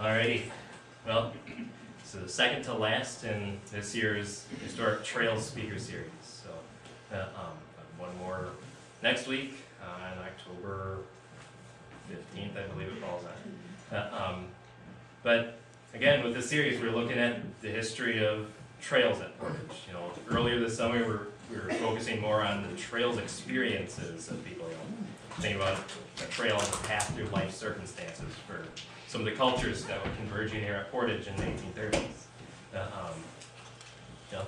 Alrighty, well, so the second to last in this year's Historic Trails Speaker Series. So, one more next week on October 15th, I believe it falls on. But again, with this series, we're looking at the history of trails at Portage. You know, earlier this summer, we were focusing more on the trails experiences of people. You know, think about a trail as a path through life circumstances for some of the cultures that were converging here at Portage in the 1830s. You know,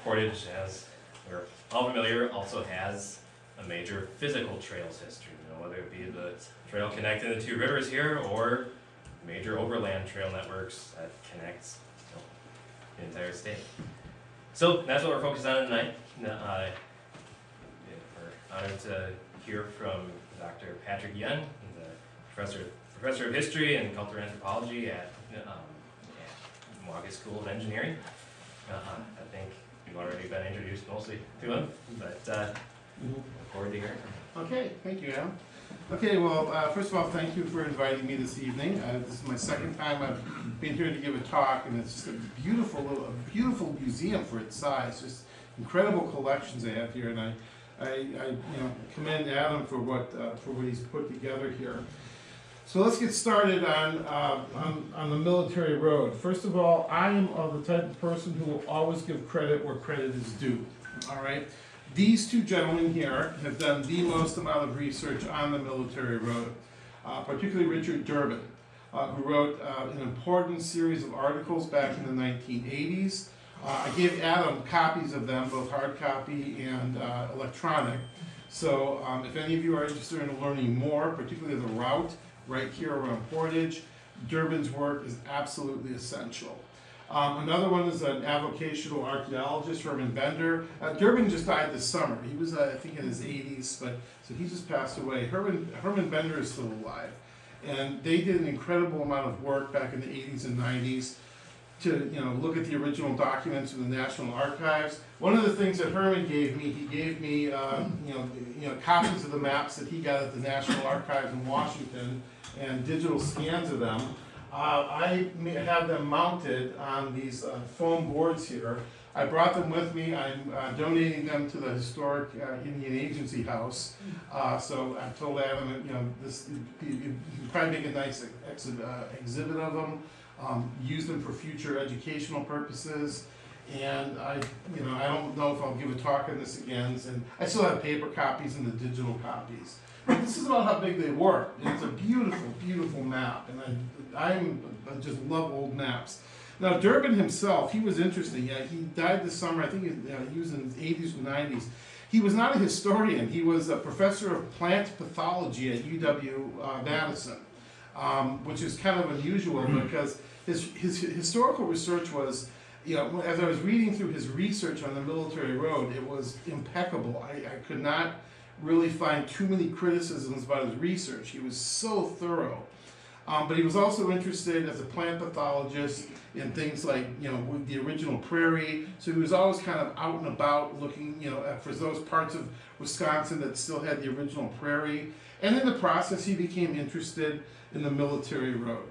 Portage, as we're all familiar, also has a major physical trails history. You know, whether it be the trail connecting the two rivers here or major overland trail networks that connects the entire state. So that's what we're focused on tonight. We're honored to hear from Dr. Patrick Jung, the professor of history and cultural anthropology at Milwaukee School of Engineering. I think you've already been introduced mostly to him, but look forward to hearing from him. Okay, thank you, Al. Okay, well, first of all, thank you for inviting me this evening. This is my second time I've been here to give a talk, and it's just a beautiful museum for its size. Just incredible collections they have here, and I commend Adam for what he's put together here. So let's get started on the military road. First of all, I am of the type of person who will always give credit where credit is due. All right. These two gentlemen here have done the most amount of research on the military road, particularly Richard Durbin, who wrote an important series of articles back in the 1980s. I gave Adam copies of them, both hard copy and electronic. So if any of you are interested in learning more, particularly the route right here around Portage, Durbin's work is absolutely essential. Another one is an avocational archaeologist, Herman Bender. Durbin just died this summer. He was, I think, in his 80s, but so he just passed away. Herman Bender is still alive, and they did an incredible amount of work back in the 80s and 90s to look at the original documents in the National Archives. One of the things that Herman gave me, he gave me copies of the maps that he got at the National Archives in Washington and digital scans of them. I have them mounted on these foam boards here. I brought them with me. I'm donating them to the Historic Indian Agency House. So I told Adam, you can probably make a nice exhibit of them. Use them for future educational purposes. And I don't know if I'll give a talk on this again. And I still have paper copies and the digital copies. But this is about how big they were. It's a beautiful, beautiful map, and I just love old maps. Now, Durbin himself, he was interesting. He died this summer. I think he was in his 80s or 90s. He was not a historian. He was a professor of plant pathology at UW-Madison, which is kind of unusual because his historical research was, as I was reading through his research on the military road, it was impeccable. I could not really find too many criticisms about his research. He was so thorough. But he was also interested as a plant pathologist in things like, with the original prairie. So he was always kind of out and about looking, for those parts of Wisconsin that still had the original prairie. And in the process, he became interested in the military road.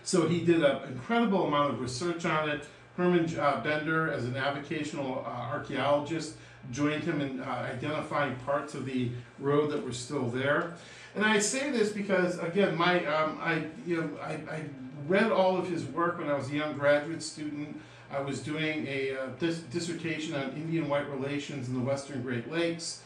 So he did an incredible amount of research on it. Herman Bender, as an avocational archaeologist, joined him in identifying parts of the road that were still there. And I say this because, again, I read all of his work when I was a young graduate student. I was doing a dissertation on Indian-white relations in the Western Great Lakes.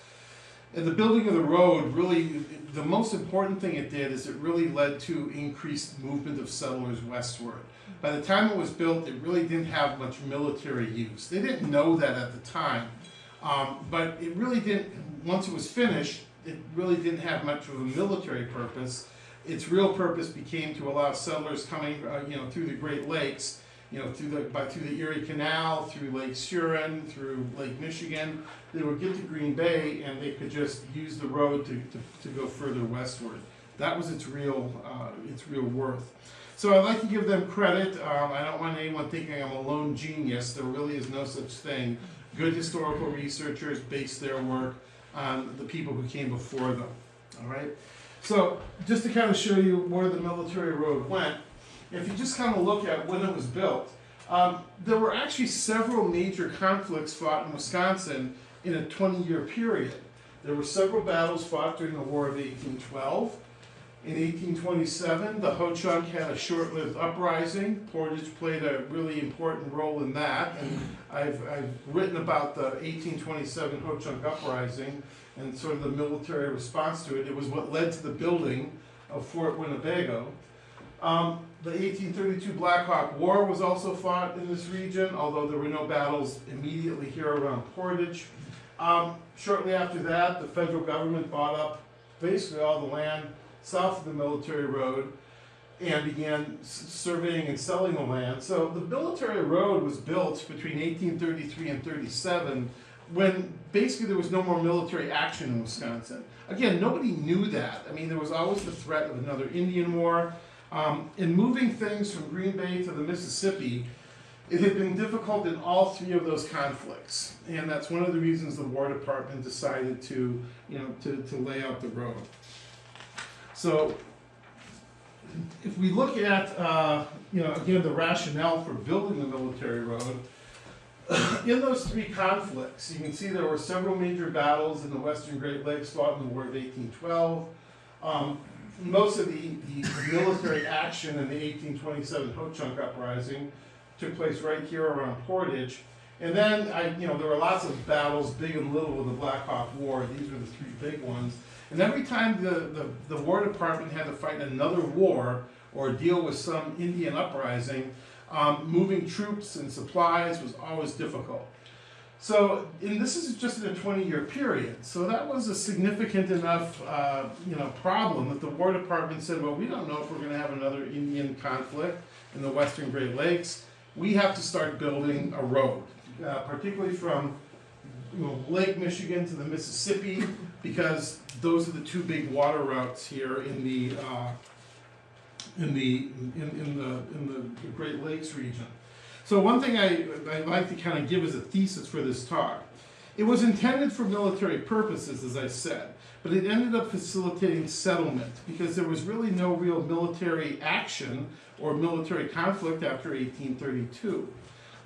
And the building of the road really, the most important thing it did is it really led to increased movement of settlers westward. By the time it was built, it really didn't have much military use. They didn't know that at the time. But it really didn't, once it was finished, it really didn't have much of a military purpose. Its real purpose became to allow settlers coming, through the Great Lakes, through the Erie Canal, through Lake Huron, through Lake Michigan. They would get to Green Bay and they could just use the road to go further westward. That was its real worth. So I'd like to give them credit. I don't want anyone thinking I'm a lone genius. There really is no such thing. Good historical researchers base their work on the people who came before them. All right. So just to kind of show you where the military road went, if you just kind of look at when it was built, there were actually several major conflicts fought in Wisconsin in a 20-year period. There were several battles fought during the War of 1812. In 1827, the Ho-Chunk had a short-lived uprising. Portage played a really important role in that, and I've written about the 1827 Ho-Chunk uprising and sort of the military response to it. It was what led to the building of Fort Winnebago. The 1832 Black Hawk War was also fought in this region, although there were no battles immediately here around Portage. Shortly after that, the federal government bought up basically all the land south of the military road and began surveying and selling the land. So the military road was built between 1833 and 37 when basically there was no more military action in Wisconsin. Again, nobody knew that. I mean, there was always the threat of another Indian war. In moving things from Green Bay to the Mississippi, it had been difficult in all three of those conflicts. And that's one of the reasons the War Department decided to lay out the road. So if we look at, again, the rationale for building the military road, in those three conflicts, you can see there were several major battles in the Western Great Lakes fought in the War of 1812. Most of the military action in the 1827 Ho-Chunk uprising took place right here around Portage. And then, there were lots of battles, big and little, with the Black Hawk War. These were the three big ones. And every time the War Department had to fight another war or deal with some Indian uprising, moving troops and supplies was always difficult. So, and this is just in a 20-year period. So that was a significant enough, problem that the War Department said, well, we don't know if we're going to have another Indian conflict in the Western Great Lakes. We have to start building a road, particularly from Lake Michigan to the Mississippi, because those are the two big water routes here in the Great Lakes region. So one thing I like to kind of give as a thesis for this talk, it was intended for military purposes, as I said, but it ended up facilitating settlement because there was really no real military action or military conflict after 1832.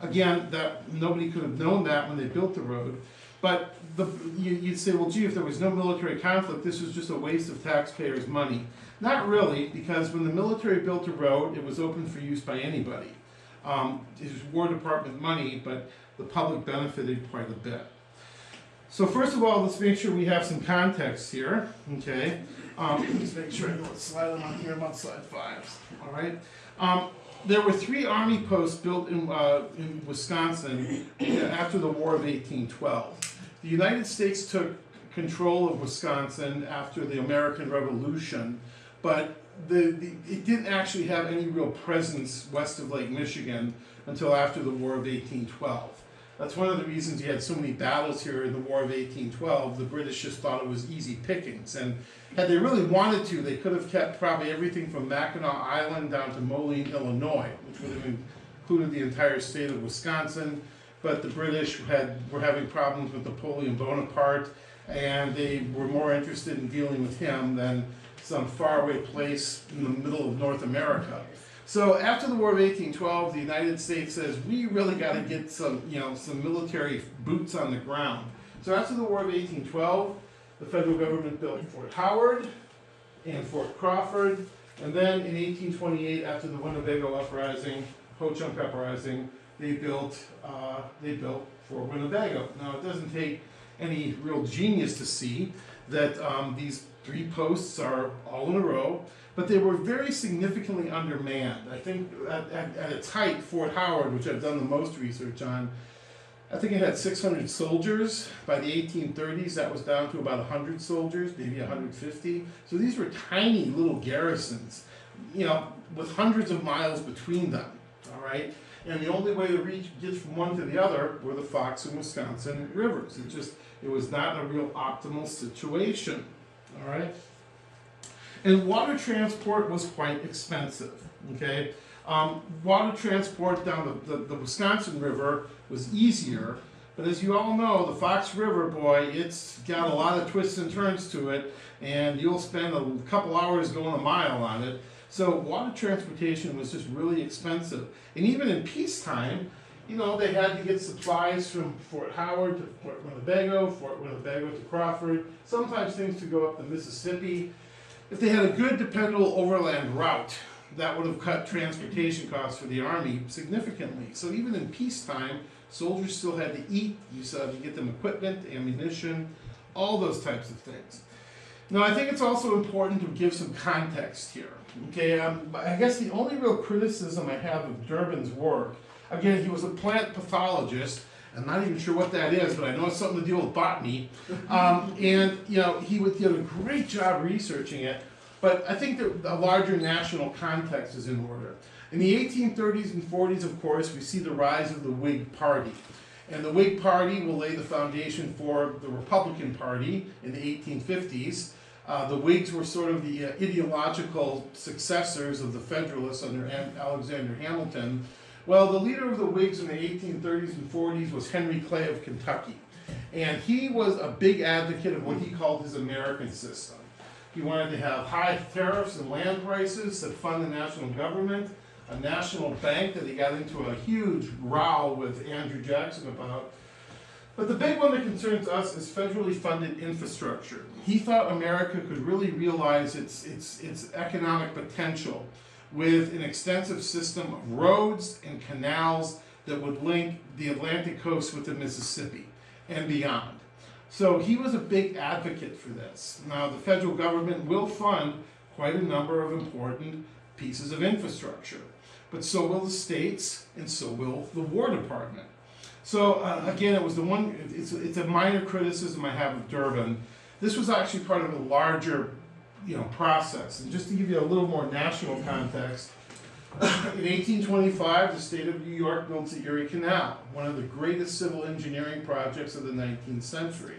Again, that nobody could have known that when they built the road, but you'd say, well, gee, if there was no military conflict, this was just a waste of taxpayers' money. Not really, because when the military built a road, it was open for use by anybody. It was War Department money, but the public benefited quite a bit. So first of all, let's make sure we have some context here, okay? Let's make sure I know what slide I'm on here. I'm on slide 5, all right? There were 3 army posts built in Wisconsin after the War of 1812. The United States took control of Wisconsin after the American Revolution, but it didn't actually have any real presence west of Lake Michigan until after the War of 1812. That's one of the reasons you had so many battles here in the War of 1812. The British just thought it was easy pickings. And had they really wanted to, they could have kept probably everything from Mackinac Island down to Moline, Illinois, which would have included the entire state of Wisconsin. But the British were having problems with Napoleon Bonaparte, and they were more interested in dealing with him than some faraway place in the middle of North America. So after the War of 1812, the United States says, we really got to get some military boots on the ground. So after the War of 1812, the federal government built Fort Howard and Fort Crawford, and then in 1828, after the Winnebago uprising, Ho-Chunk uprising, they built Fort Winnebago. Now, it doesn't take any real genius to see that these 3 posts are all in a row, but they were very significantly undermanned. I think at its height, Fort Howard, which I've done the most research on, I think it had 600 soldiers. By the 1830s, that was down to about 100 soldiers, maybe 150. So these were tiny little garrisons, with hundreds of miles between them, all right? And the only way to get from one to the other were the Fox and Wisconsin rivers. It was not a real optimal situation, all right? And water transport was quite expensive, okay? Water transport down the Wisconsin River was easier, but as you all know, the Fox River, boy, it's got a lot of twists and turns to it, and you'll spend a couple hours going a mile on it. So water transportation was just really expensive. And even in peacetime, you know, they had to get supplies from Fort Howard to Fort Winnebago to Crawford, sometimes things to go up the Mississippi. If they had a good, dependable overland route, that would have cut transportation costs for the Army significantly. So even in peacetime, soldiers still had to eat, you still had to get them equipment, ammunition, all those types of things. Now, I think it's also important to give some context here. Okay, I guess the only real criticism I have of Durbin's work, again, he was a plant pathologist. I'm not even sure what that is, but I know it's something to deal with botany. And you know, he did a great job researching it. But I think that a larger national context is in order. In the 1830s and 40s, of course, we see the rise of the Whig Party. And the Whig Party will lay the foundation for the Republican Party in the 1850s. The Whigs were sort of the ideological successors of the Federalists under Alexander Hamilton. Well, the leader of the Whigs in the 1830s and 40s was Henry Clay of Kentucky. And he was a big advocate of what he called his American system. He wanted to have high tariffs and land prices that fund the national government, a national bank that he got into a huge row with Andrew Jackson about. But the big one that concerns us is federally funded infrastructure. He thought America could really realize its economic potential with an extensive system of roads and canals that would link the Atlantic coast with the Mississippi and beyond. So he was a big advocate for this. Now, the federal government will fund quite a number of important pieces of infrastructure, but so will the states, and so will the War Department. So again, it's a minor criticism I have of Durbin. This was actually part of a larger, process. And just to give you a little more national context, in 1825, the state of New York built the Erie Canal, one of the greatest civil engineering projects of the 19th century.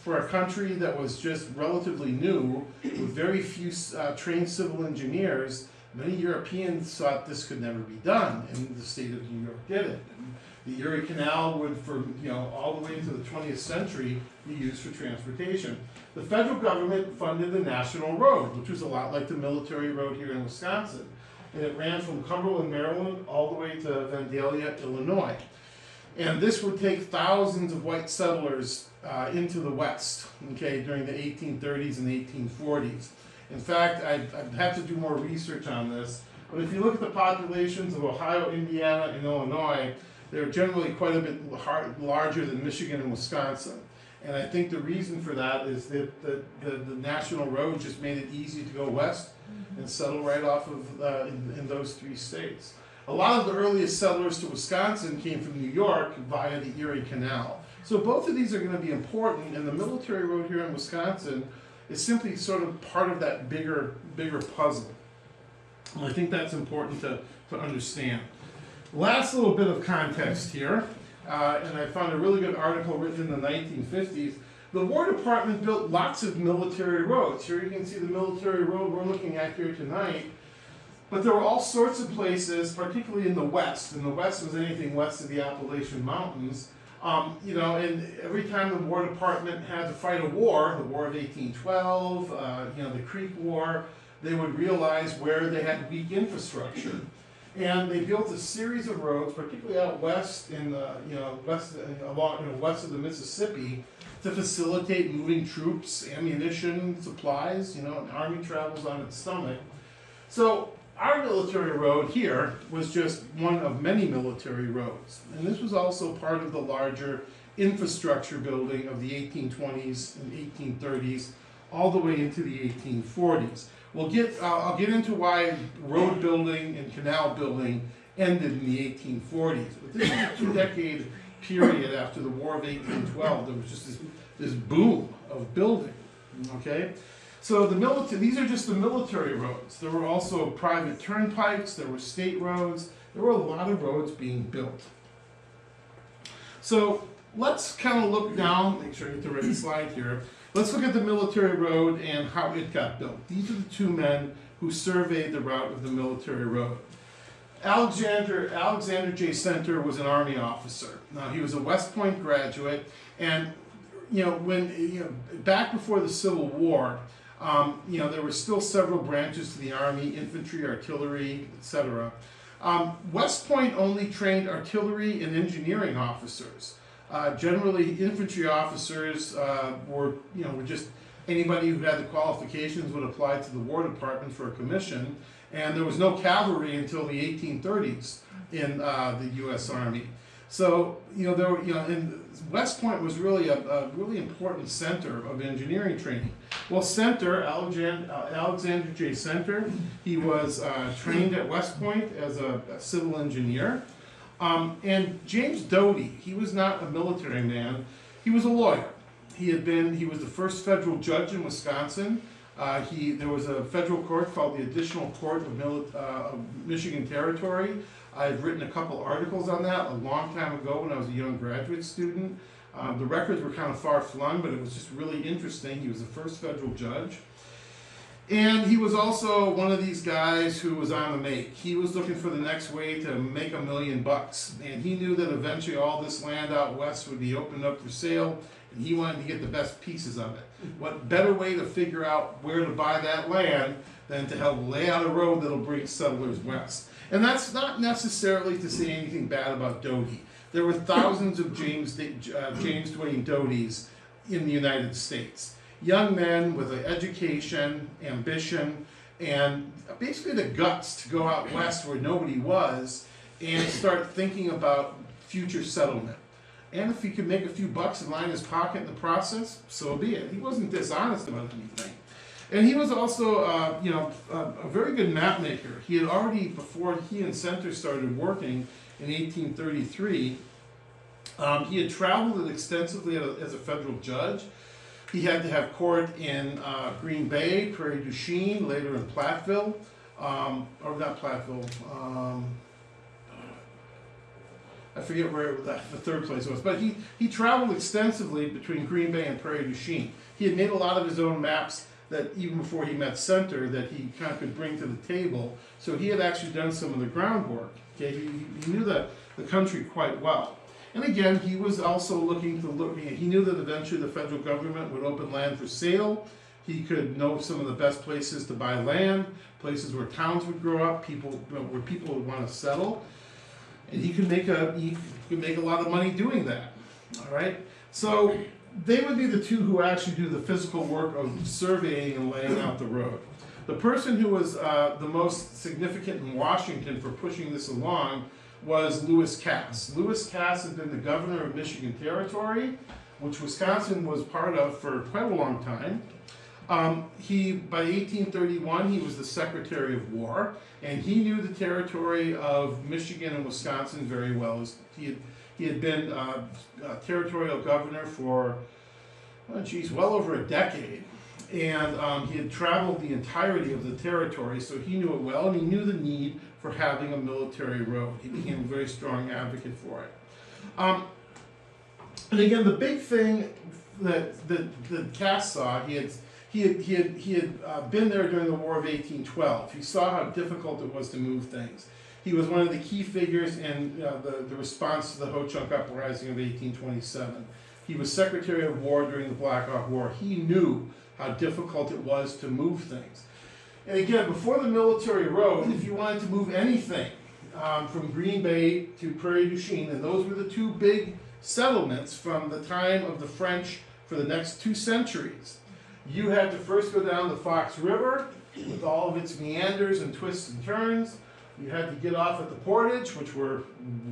For a country that was just relatively new, with very few trained civil engineers, many Europeans thought this could never be done, and the state of New York did it. And the Erie Canal would, for all the way into the 20th century, be used for transportation. The federal government funded the National Road, which was a lot like the military road here in Wisconsin. And it ran from Cumberland, Maryland, all the way to Vandalia, Illinois. And this would take thousands of white settlers into the West, during the 1830s and 1840s. In fact, I'd have to do more research on this, but if you look at the populations of Ohio, Indiana, and Illinois, they're generally quite a bit larger than Michigan and Wisconsin. And I think the reason for that is that the national road just made it easy to go west and settle right off of in those three states. A lot of the earliest settlers to Wisconsin came from New York via the Erie Canal. So both of these are going to be important, and the military road here in Wisconsin is simply sort of part of that bigger puzzle. And I think that's important to understand. Last little bit of context here, and I found a really good article written in the 1950s. The War Department built lots of military roads. Here you can see the military road we're looking at here tonight. But there were all sorts of places, particularly in the West. And the West was anything west of the Appalachian Mountains. And every time the War Department had to fight a war, the War of 1812, the Creek War, they would realize where they had weak infrastructure. And they built a series of roads, particularly out west west of the Mississippi, to facilitate moving troops, ammunition, supplies. An army travels on its stomach. So our military road here was just one of many military roads. And this was also part of the larger infrastructure building of the 1820s and 1830s, all the way into the 1840s. I'll get into why road building and canal building ended in the 1840s. But this is a 2-decade period after the War of 1812. There was just this boom of building, So these are just the military roads. There were also private turnpikes, there were state roads, there were a lot of roads being built. So let's kind of look now, make sure I get the right slide here. Let's look at the military road and how it got built. These are the two men who surveyed the route of the military road. Alexander J. Center was an Army officer. Now, he was a West Point graduate, and back before the Civil War, There were still several branches to the Army: infantry, artillery, etc. West Point only trained artillery and engineering officers. Generally, infantry officers were just anybody who had the qualifications would apply to the War Department for a commission, and there was no cavalry until the 1830s in the U.S. Army. So and West Point was really a really important center of engineering training. Well, Alexander J. Center, he was trained at West Point as a civil engineer. And James Doty, he was not a military man, he was a lawyer. He was the first federal judge in Wisconsin. There was a federal court called the Additional Court of Michigan Territory. I've written a couple articles on that a long time ago when I was a young graduate student. The records were kind of far-flung, but it was just really interesting. He was the first federal judge. And he was also one of these guys who was on the make. He was looking for the next way to make $1 million. And he knew that eventually all this land out west would be opened up for sale, and he wanted to get the best pieces of it. What better way to figure out where to buy that land than to help lay out a road that'll bring settlers west? And that's not necessarily to say anything bad about Doty. There were thousands of James Duane Dotys in the United States. Young men with an education, ambition, and basically the guts to go out west where nobody was and start thinking about future settlement. And if he could make a few bucks and line his pocket in the process, so be it. He wasn't dishonest about anything. And he was also, a very good map maker. He had already, before he and Center started working in 1833, he had traveled extensively as a federal judge. He had to have court in Green Bay, Prairie du Chien, later in Platteville, or not Platteville, I forget where the third place was, but he traveled extensively between Green Bay and Prairie du Chien. He had made a lot of his own maps that even before he met Center that he kind of could bring to the table, so he had actually done some of the groundwork. Okay, he knew the country quite well. And again, he was also looking to he knew that eventually the federal government would open land for sale. He could know some of the best places to buy land, places where towns would grow up, where people would want to settle. And he could make a lot of money doing that. All right? So they would be the two who actually do the physical work of surveying and laying out the road. The person who was the most significant in Washington for pushing this along was Lewis Cass. Lewis Cass had been the governor of Michigan Territory, which Wisconsin was part of for quite a long time. By 1831, he was the Secretary of War, and he knew the territory of Michigan and Wisconsin very well. He had been territorial governor for, well over a decade. And he had traveled the entirety of the territory, so he knew it well, and he knew the need for having a military road. He became a very strong advocate for it. And again, the big thing that Cass saw, he had been there during the War of 1812. He saw how difficult it was to move things. He was one of the key figures in the response to the Ho-Chunk Uprising of 1827. He was Secretary of War during the Black Hawk War. He knew how difficult it was to move things. And again, before the military road, if you wanted to move anything from Green Bay to Prairie du Chien, and those were the two big settlements from the time of the French for the next 2 centuries, you had to first go down the Fox River with all of its meanders and twists and turns. You had to get off at the Portage, which we're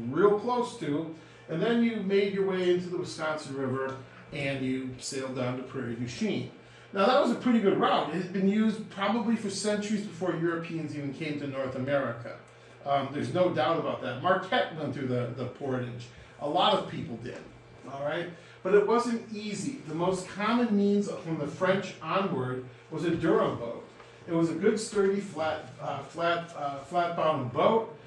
real close to, and then you made your way into the Wisconsin River and you sailed down to Prairie du Chien. Now that was a pretty good route. It had been used probably for centuries before Europeans even came to North America. There's no doubt about that. Marquette went through the Portage. A lot of people did, all right? But it wasn't easy. The most common means from the French onward was a Durham boat. It was a good, sturdy, flat-bottomed boat.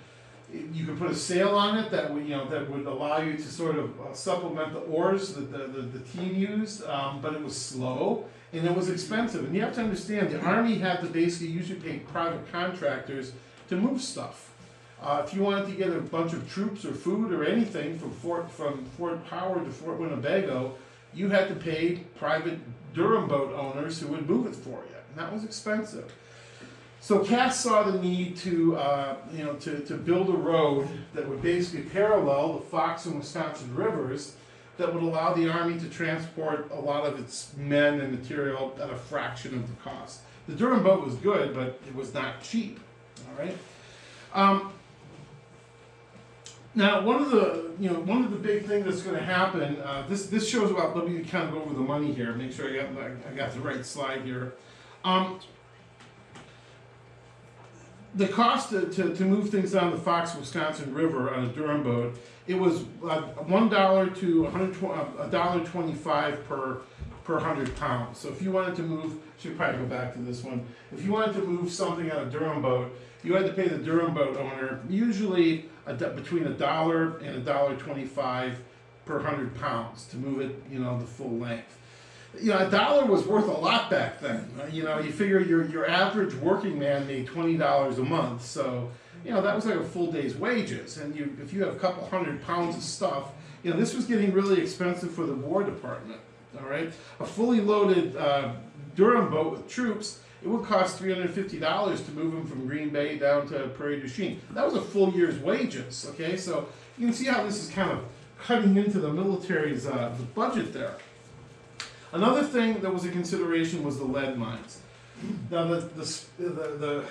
You could put a sail on it that would allow you to sort of supplement the oars that the team used, but it was slow and it was expensive. And you have to understand, the Army had to basically usually pay private contractors to move stuff. If you wanted to get a bunch of troops or food or anything from Fort Howard to Fort Winnebago, you had to pay private Durham boat owners who would move it for you. And that was expensive. So Cass saw the need to, to build a road that would basically parallel the Fox and Wisconsin rivers that would allow the Army to transport a lot of its men and material at a fraction of the cost. The Durham boat was good, but it was not cheap. All right. Now, one of the big things that's going to happen. This shows about. Let me kind of go over the money here. Make sure I got the right slide here. The cost to move things down the Fox Wisconsin River on a Durham boat, it was $1 to $1.25 per 100 pounds. So if you wanted to move, should probably go back to this one. If you wanted to move something on a Durham boat, you had to pay the Durham boat owner usually between $1 and $1.25 per 100 pounds to move it, the full length. $1 was worth a lot back then. You figure your average working man made $20 a month, so that was like a full day's wages. And if you have a couple 100 pounds of stuff, this was getting really expensive for the War Department. All right, a fully loaded Durham boat with troops, it would cost $350 to move them from Green Bay down to Prairie du Chien. That was a full year's wages. Okay, so you can see how this is kind of cutting into the military's the budget there. Another thing that was a consideration was the lead mines. Now, the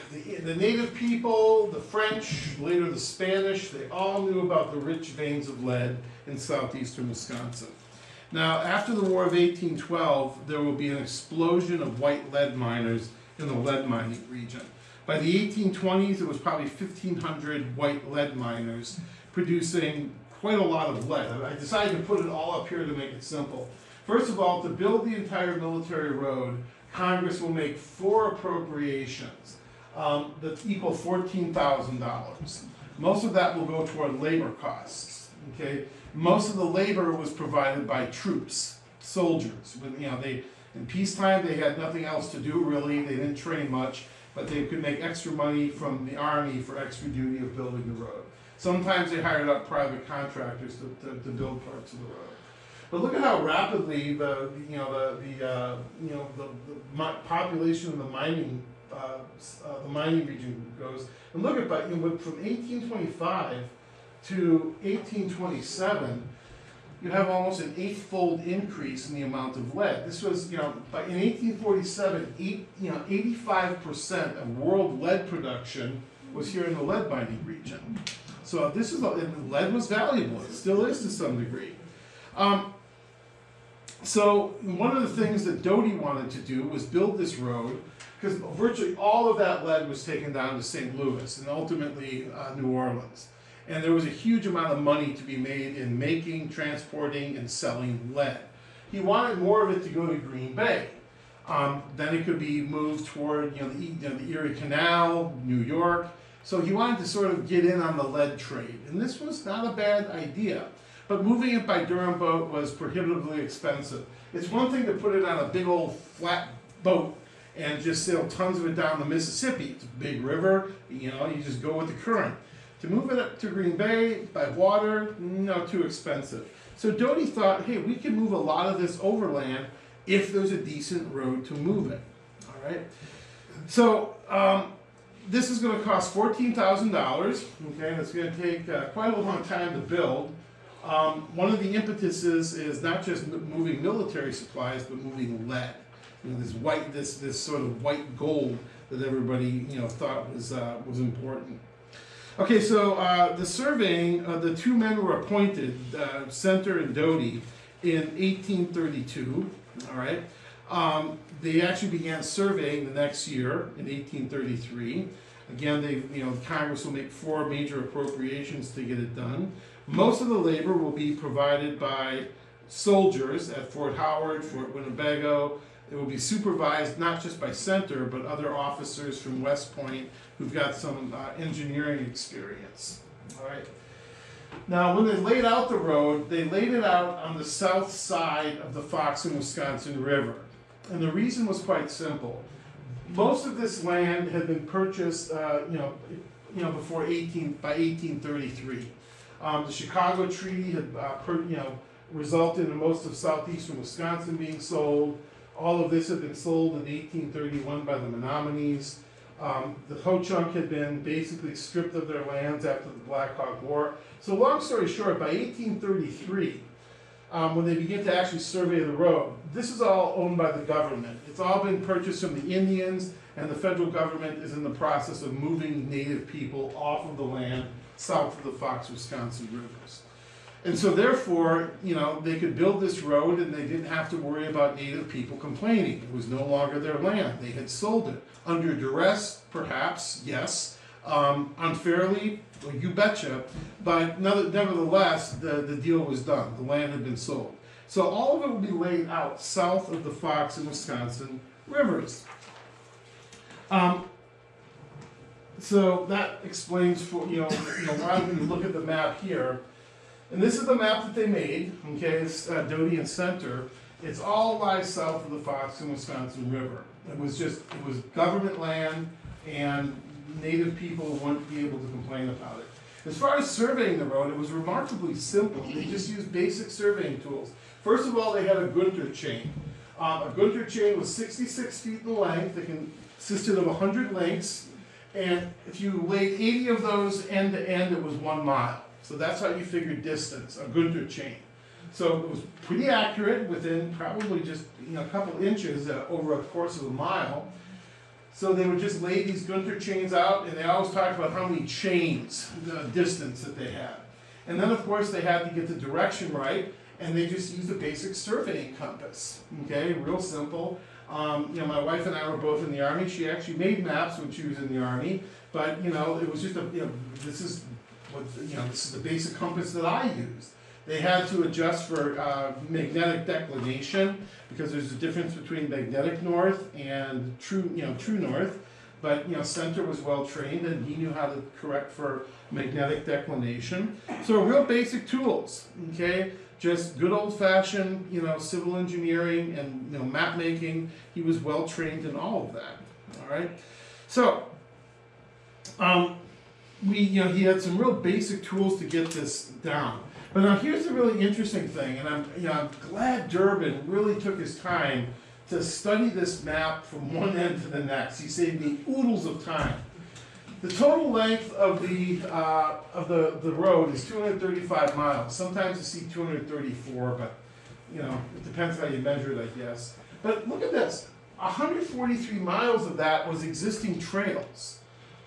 native people, the French, later the Spanish, they all knew about the rich veins of lead in southeastern Wisconsin. Now, after the War of 1812, there will be an explosion of white lead miners in the lead mining region. By the 1820s, it was probably 1,500 white lead miners producing quite a lot of lead. I decided to put it all up here to make it simple. First of all, to build the entire military road, Congress will make 4 appropriations that equal $14,000. Most of that will go toward labor costs. Okay, most of the labor was provided by troops, soldiers. In peacetime they had nothing else to do really. They didn't train much, but they could make extra money from the Army for extra duty of building the road. Sometimes they hired up private contractors to build parts of the road. But look at how rapidly the population of the mining region goes. And look at from 1825 to 1827, you have almost an 8-fold increase in the amount of lead. This was, in 1847, 85% of world lead production was here in the lead mining region. So lead was valuable. It still is to some degree. So one of the things that Doty wanted to do was build this road, because virtually all of that lead was taken down to St. Louis and ultimately New Orleans. And there was a huge amount of money to be made in making, transporting, and selling lead. He wanted more of it to go to Green Bay. Then it could be moved toward the Erie Canal, New York. So he wanted to sort of get in on the lead trade. And this was not a bad idea. But moving it by Durham boat was prohibitively expensive. It's one thing to put it on a big old flat boat and just sail tons of it down the Mississippi. It's a big river, you just go with the current. To move it up to Green Bay by water, no, too expensive. So Doty thought, hey, we can move a lot of this overland if there's a decent road to move it. All right. So this is going to cost $14,000. Okay, and it's going to take quite a long time to build. One of the impetuses is not just moving military supplies, but moving lead. This sort of white gold that everybody thought was important. Okay, so the surveying, the 2 men were appointed, Center and Doty, in 1832. All right, they actually began surveying the next year in 1833. Again, Congress will make 4 major appropriations to get it done. Most of the labor will be provided by soldiers at Fort Howard, Fort Winnebago. It will be supervised not just by Center, but other officers from West Point who've got some engineering experience. All right. Now, when they laid out the road, they laid it out on the south side of the Fox and Wisconsin River. And the reason was quite simple. Most of this land had been purchased, before by 1833. The Chicago Treaty had, resulted in most of southeastern Wisconsin being sold. All of this had been sold in 1831 by the Menominees. The Ho-Chunk had been basically stripped of their lands after the Black Hawk War. So long story short, by 1833, when they begin to actually survey the road, this is all owned by the government. It's all been purchased from the Indians, and the federal government is in the process of moving native people off of the land south of the Fox, Wisconsin rivers. And so therefore, they could build this road and they didn't have to worry about native people complaining. It was no longer their land. They had sold it. Under duress, perhaps, yes. Unfairly, well, you betcha. But nevertheless, the deal was done. The land had been sold. So all of it will be laid out south of the Fox and Wisconsin rivers. So that explains for, rather than look at the map here, and this is the map that they made, okay, it's Doty and Center. It's all lies south of the Fox and Wisconsin River. It was government land, and native people wouldn't be able to complain about it. As far as surveying the road, it was remarkably simple. They just used basic surveying tools. First of all, they had a Gunter chain. A Gunter chain was 66 feet in length. It consisted of 100 links, and if you laid 80 of those end to end, it was 1 mile. So that's how you figured distance, a Gunter chain. So it was pretty accurate within probably just a couple inches over a course of a mile. So they would just lay these Gunter chains out, and they always talked about how many chains, the distance that they had. And then of course they had to get the direction right, and they just used a basic surveying compass. Okay, real simple. My wife and I were both in the Army. She actually made maps when she was in the Army, but it was just this is the basic compass that I used. They had to adjust for magnetic declination, because there's a difference between magnetic north and true north. But Center was well trained, and he knew how to correct for magnetic declination. So real basic tools, okay? Just good old-fashioned, civil engineering and map making. He was well trained in all of that. All right. So he had some real basic tools to get this down. But now here's the really interesting thing, and I'm glad Durbin really took his time to study this map from one end to the next. He saved me oodles of time. The total length of the road is 235 miles. Sometimes you see 234, but it depends how you measure it, I guess. But look at this: 143 miles of that was existing trails.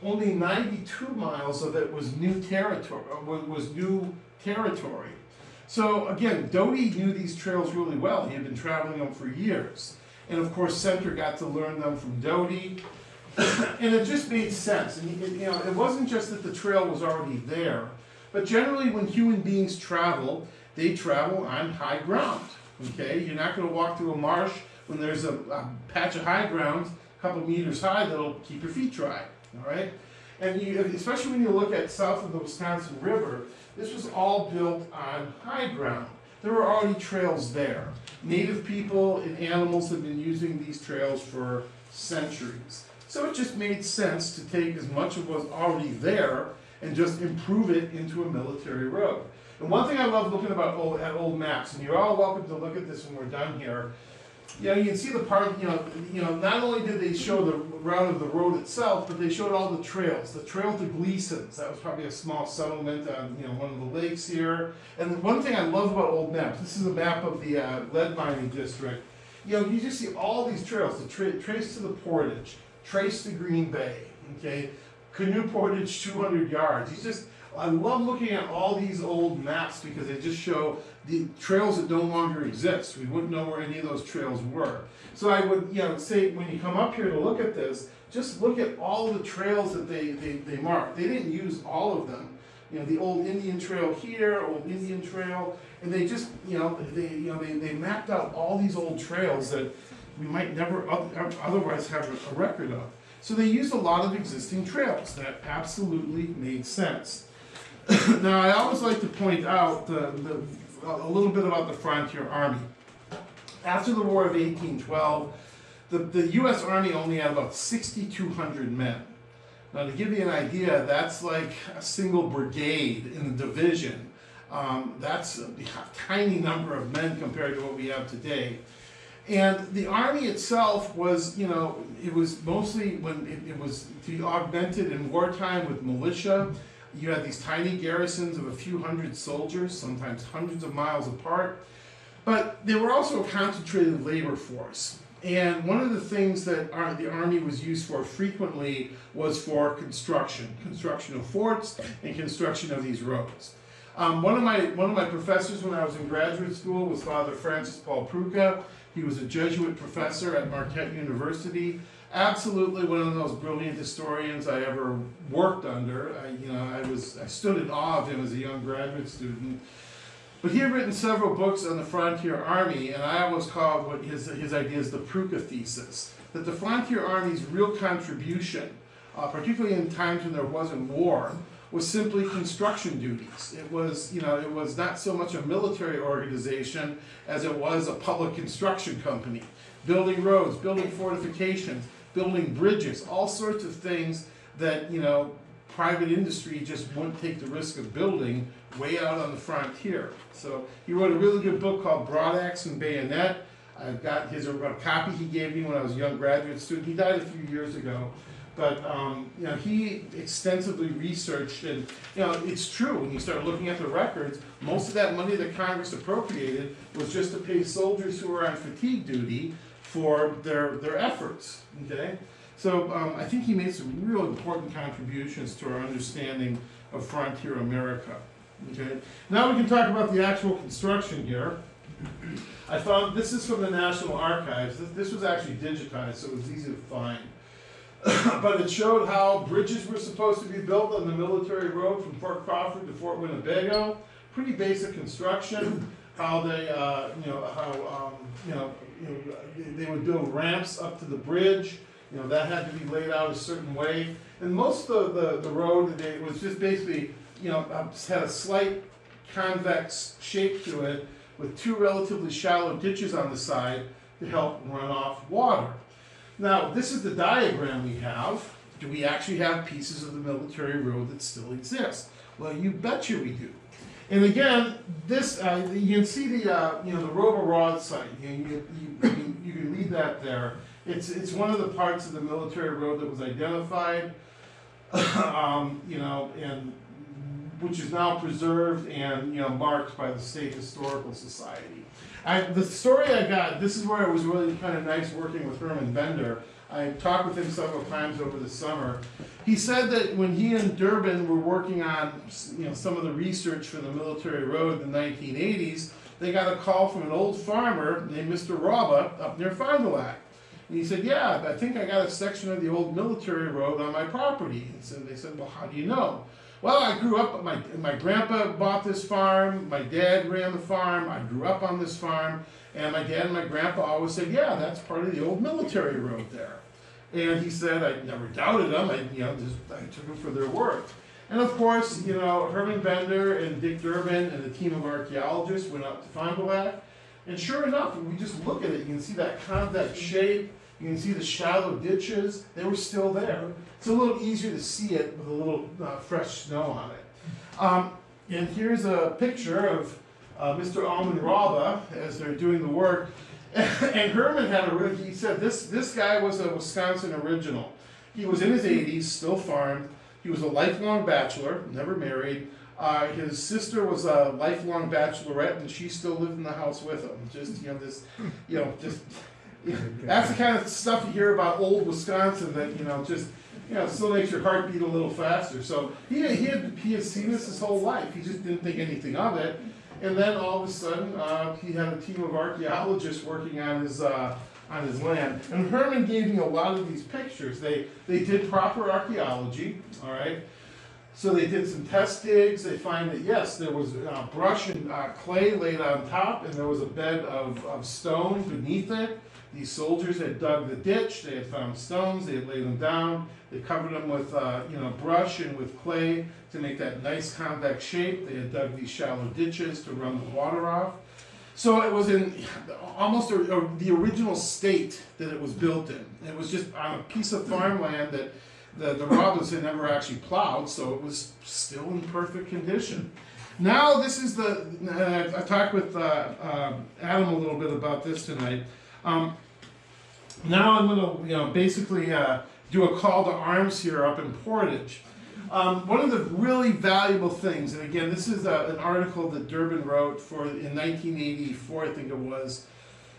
Only 92 miles of it was new territory. So again, Doty knew these trails really well. He had been traveling them for years. And of course, Center got to learn them from Doty. And it just made sense. And it wasn't just that the trail was already there, but generally when human beings travel, they travel on high ground. Okay? You're not going to walk through a marsh when there's a patch of high ground, a couple meters high, that'll keep your feet dry. All right? And especially when you look at south of the Wisconsin River, this was all built on high ground. There were already trails there. Native people and animals had been using these trails for centuries. So it just made sense to take as much of what was already there and just improve it into a military road. And one thing I love looking at old maps, and you're all welcome to look at this when we're done here. You can see the part, not only did they show the route of the road itself, but they showed all the trails. The trail to Gleason's, that was probably a small settlement on, one of the lakes here. And the one thing I love about old maps, this is a map of the lead mining district. You just see all these trails, the trace to the Portage, trace to Green Bay, okay? Canoe Portage 200 yards. I love looking at all these old maps because they just show the trails that no longer exist. We wouldn't know where any of those trails were. So I would, say when you come up here to look at this, just look at all the trails that they marked. They didn't use all of them. The old Indian Trail here, old Indian Trail, and they just, they mapped out all these old trails that we might never otherwise have a record of. So they used a lot of existing trails. That absolutely made sense. Now, I always like to point out a little bit about the Frontier Army. After the War of 1812, the U.S. Army only had about 6,200 men. Now, to give you an idea, that's like a single brigade in the division. That's a tiny number of men compared to what we have today. And the army itself was, you know, it was mostly when it was to be augmented in wartime with militia. You had these tiny garrisons of a few hundred soldiers, sometimes hundreds of miles apart. But they were also a concentrated labor force. And one of the things that the Army was used for frequently was for construction of forts and construction of these roads. One of my professors when I was in graduate school was Father Francis Paul Pruka. He was a Jesuit professor at Marquette University. Absolutely one of the most brilliant historians I ever worked under. I stood in awe of him as a young graduate student. But he had written several books on the Frontier Army, and I always called his ideas the Pruka thesis. That the Frontier Army's real contribution, particularly in times when there wasn't war, was simply construction duties. It was not so much a military organization as it was a public construction company. Building roads, building fortifications, building bridges, all sorts of things that, private industry just wouldn't take the risk of building way out on the frontier. So he wrote a really good book called Broadaxe and Bayonet. I've got a copy he gave me when I was a young graduate student. He died a few years ago. But he extensively researched, and it's true when you start looking at the records, most of that money that Congress appropriated was just to pay soldiers who were on fatigue duty for their efforts. Okay, so I think he made some real important contributions to our understanding of frontier America. Okay, now we can talk about the actual construction here. I found this is from the National Archives. This was actually digitized, so it was easy to find. But it showed how bridges were supposed to be built on the military road from Fort Crawford to Fort Winnebago. Pretty basic construction. How they, they would build ramps up to the bridge. That had to be laid out a certain way. And most of the road was just basically, had a slight convex shape to it with two relatively shallow ditches on the side to help run off water. Now, this is the diagram we have. Do we actually have pieces of the military road that still exist? Well, you betcha we do. And again, this you can see the the Rover-Rod site. You can leave that there. It's one of the parts of the military road that was identified, and which is now preserved and marked by the State Historical Society. The story I got, this is where it was really kind of nice working with Herman Bender. I talked with him several times over the summer. He said that when he and Durbin were working on some of the research for the military road in the 1980s, they got a call from an old farmer named Mr. Raba up near Fond du Lac. And he said, yeah, I think I got a section of the old military road on my property. And so they said, well, how do you know? Well, I grew up, my grandpa bought this farm, my dad ran the farm, I grew up on this farm, and my dad and my grandpa always said, yeah, that's part of the old military road there. And he said, I never doubted them, I took them for their word. And of course, Herman Bender and Dick Durbin and a team of archaeologists went up to Fond du Lac, and sure enough, when we just look at it, you can see that convex shape, you can see the shallow ditches, they were still there. It's a little easier to see it with a little fresh snow on it. And here's a picture of Mr. Alman Raba as they're doing the work. And Herman had he said this guy was a Wisconsin original. He was in his 80s, still farmed. He was a lifelong bachelor, never married. His sister was a lifelong bachelorette, and she still lived in the house with him. That's the kind of stuff you hear about old Wisconsin that still makes your heart beat a little faster. So he had seen this his whole life. He just didn't think anything of it. And then all of a sudden, he had a team of archaeologists working on his land. And Herman gave me a lot of these pictures. They did proper archaeology, all right? So they did some test digs. They find that, yes, there was brush and clay laid on top, and there was a bed of stone beneath it. These soldiers had dug the ditch. They had found stones. They had laid them down. They covered them with brush and with clay to make that nice convex shape. They had dug these shallow ditches to run the water off. So it was in almost the original state that it was built in. It was just on a piece of farmland that the Robins had never actually plowed, so it was still in perfect condition. Now this is I talked with Adam a little bit about this tonight. Now I'm going to, basically do a call to arms here up in Portage. One of the really valuable things, and again, this is an article that Durbin wrote in 1984, I think it was,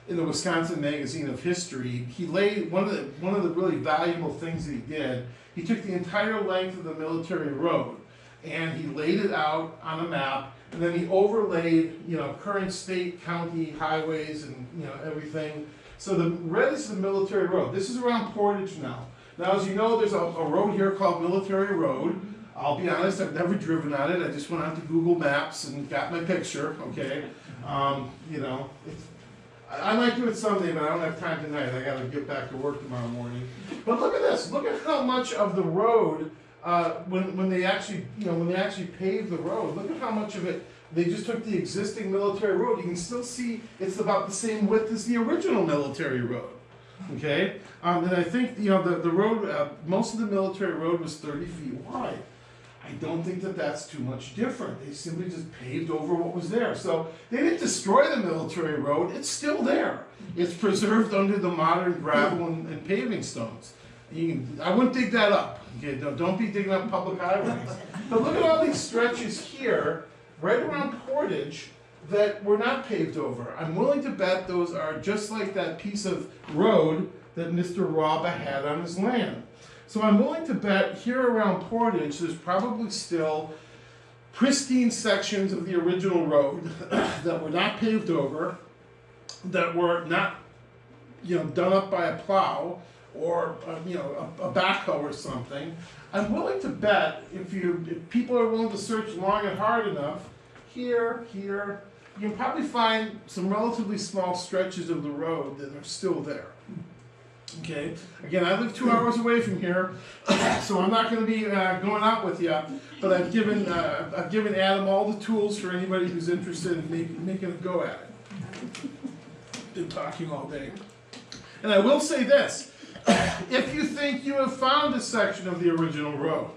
in the Wisconsin Magazine of History. He laid one of the really valuable things that he did. He took the entire length of the military road and he laid it out on a map, and then he overlaid, current state, county highways and everything. So the red is the military road. This is around Portage now. Now, as you know, there's a road here called Military Road. I'll be honest, I've never driven on it. I just went on to Google Maps and got my picture, okay? I might do it someday, but I don't have time tonight. I gotta get back to work tomorrow morning. But look at this. Look at how much of the road, when they actually paved the road, look at how much of it, they just took the existing military road. You can still see it's about the same width as the original military road. Okay? And I think, the road, most of the military road was 30 feet wide. I don't think that that's too much different. They simply just paved over what was there. So they didn't destroy the military road. It's still there. It's preserved under the modern gravel and paving stones. I wouldn't dig that up. Okay? Don't be digging up public highways. But look at all these stretches here, right around Portage, that were not paved over. I'm willing to bet those are just like that piece of road that Mr. Rauba had on his land. So I'm willing to bet here around Portage, there's probably still pristine sections of the original road that were not paved over, that were not, done up by a plow or a backhoe or something. I'm willing to bet if people are willing to search long and hard enough, here, you can probably find some relatively small stretches of the road that are still there. Okay, again, I live 2 hours away from here, so I'm not going to be going out with you, but I've given Adam all the tools for anybody who's interested in making a go at it. Been talking all day. And I will say this, if you think you have found a section of the original road,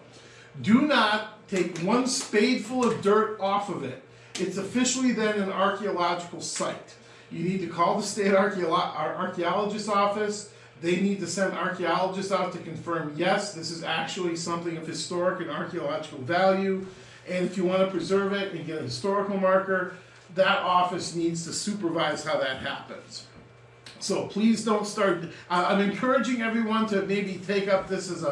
do not take one spadeful of dirt off of it. It's officially then an archaeological site. You need to call the state archaeologist's office. They need to send archaeologists out to confirm, yes, this is actually something of historic and archaeological value. And if you want to preserve it and get a historical marker, that office needs to supervise how that happens. So please don't start. I'm encouraging everyone to maybe take up this as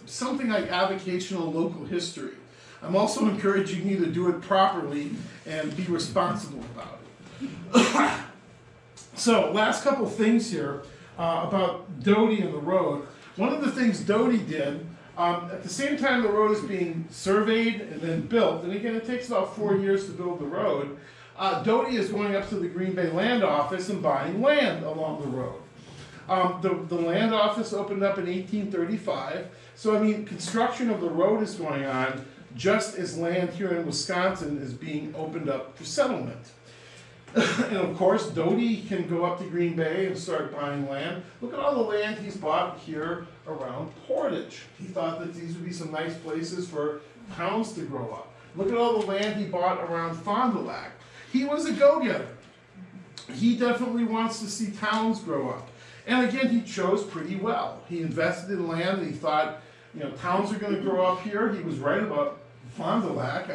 something like avocational local history. I'm also encouraging you to do it properly and be responsible about it. So, last couple things here about Doty and the road. One of the things Doty did, at the same time the road is being surveyed and then built, and again it takes about 4 years to build the road, Doty is going up to the Green Bay Land Office and buying land along the road. The land office opened up in 1835, so construction of the road is going on just as land here in Wisconsin is being opened up for settlement. And of course, Doty can go up to Green Bay and start buying land. Look at all the land he's bought here around Portage. He thought that these would be some nice places for towns to grow up. Look at all the land he bought around Fond du Lac. He was a go-getter. He definitely wants to see towns grow up. And again, he chose pretty well. He invested in land and he thought, towns are going to grow up here. He was right about Fond du Lac.